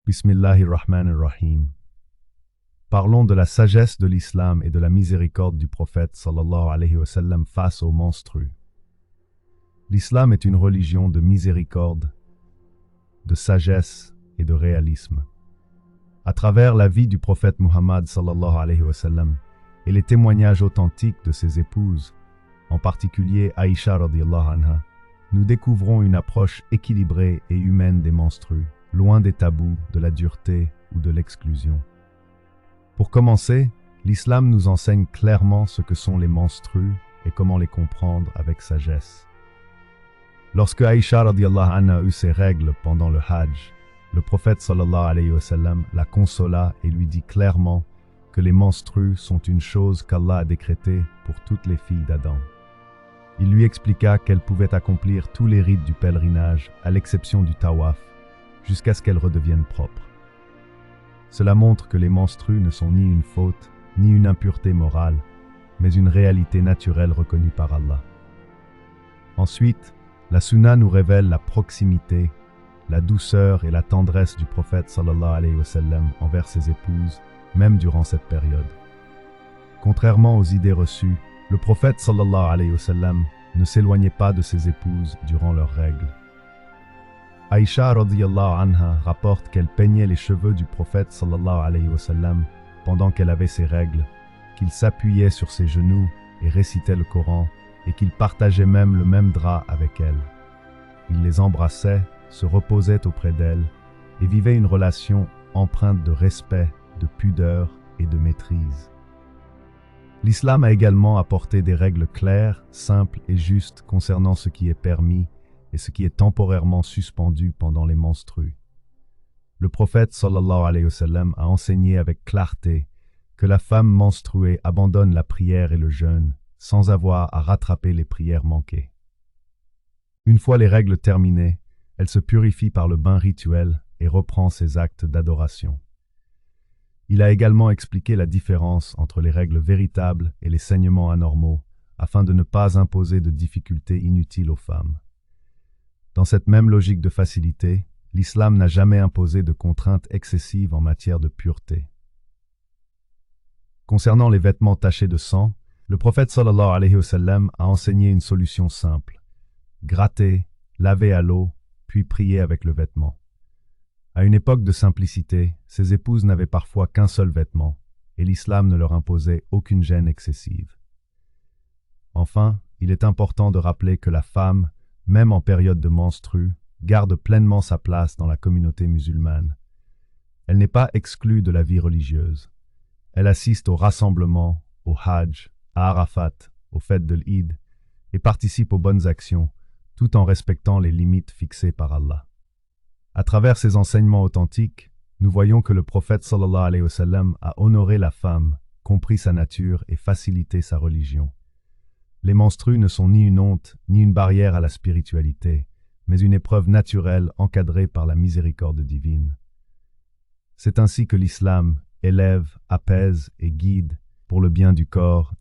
Bismillahirrahmanirrahim. Parlons de la sagesse de l'islam et de la miséricorde du prophète sallallahu alayhi wa sallam face aux menstrues. L'islam est une religion de miséricorde, de sagesse et de réalisme. À travers la vie du prophète Muhammad sallallahu alayhi wa sallam et les témoignages authentiques de ses épouses, en particulier Aïcha radiyallahu anha, nous découvrons une approche équilibrée et humaine des menstrues, loin des tabous, de la dureté ou de l'exclusion. Pour commencer, l'islam nous enseigne clairement ce que sont les menstrues et comment les comprendre avec sagesse. Lorsque Aïcha radiyallahu anha eut ses règles pendant le Hajj, le prophète sallallahu alayhi wa sallam la consola et lui dit clairement que les menstrues sont une chose qu'Allah a décrétée pour toutes les filles d'Adam. Il lui expliqua qu'elle pouvait accomplir tous les rites du pèlerinage à l'exception du tawaf, jusqu'à ce qu'elles redeviennent propres. Cela montre que les menstrues ne sont ni une faute, ni une impureté morale, mais une réalité naturelle reconnue par Allah. Ensuite, la sunna nous révèle la proximité, la douceur et la tendresse du prophète sallallahu alayhi wa sallam envers ses épouses, même durant cette période. Contrairement aux idées reçues, le prophète sallallahu alayhi wa sallam ne s'éloignait pas de ses épouses durant leurs règles. Aïcha radiyallahu anha rapporte qu'elle peignait les cheveux du prophète sallallahu alayhi wa sallam pendant qu'elle avait ses règles, qu'il s'appuyait sur ses genoux et récitait le Coran, et qu'il partageait même le même drap avec elle. Il les embrassait, se reposait auprès d'elle et vivait une relation empreinte de respect, de pudeur et de maîtrise. L'islam a également apporté des règles claires, simples et justes concernant ce qui est permis et ce qui est temporairement suspendu pendant les menstrues. Le prophète sallallahu alayhi wa sallam a enseigné avec clarté que la femme menstruée abandonne la prière et le jeûne sans avoir à rattraper les prières manquées. Une fois les règles terminées, elle se purifie par le bain rituel et reprend ses actes d'adoration. Il a également expliqué la différence entre les règles véritables et les saignements anormaux, afin de ne pas imposer de difficultés inutiles aux femmes. Dans cette même logique de facilité, l'islam n'a jamais imposé de contraintes excessives en matière de pureté. Concernant les vêtements tachés de sang, le prophète sallallahu alayhi wa sallam a enseigné une solution simple: gratter, laver à l'eau, puis prier avec le vêtement. À une époque de simplicité, ses épouses n'avaient parfois qu'un seul vêtement, et l'islam ne leur imposait aucune gêne excessive. Enfin, il est important de rappeler que la femme, même en période de menstrues, garde pleinement sa place dans la communauté musulmane. Elle n'est pas exclue de la vie religieuse. Elle assiste aux rassemblements, au Hajj, à Arafat, aux fêtes de l'Eid, et participe aux bonnes actions, tout en respectant les limites fixées par Allah. À travers ces enseignements authentiques, nous voyons que le prophète sallallahu alayhi wa sallam a honoré la femme, compris sa nature et facilité sa religion. Les menstrues ne sont ni une honte, ni une barrière à la spiritualité, mais une épreuve naturelle encadrée par la miséricorde divine. C'est ainsi que l'islam élève, apaise et guide pour le bien du corps,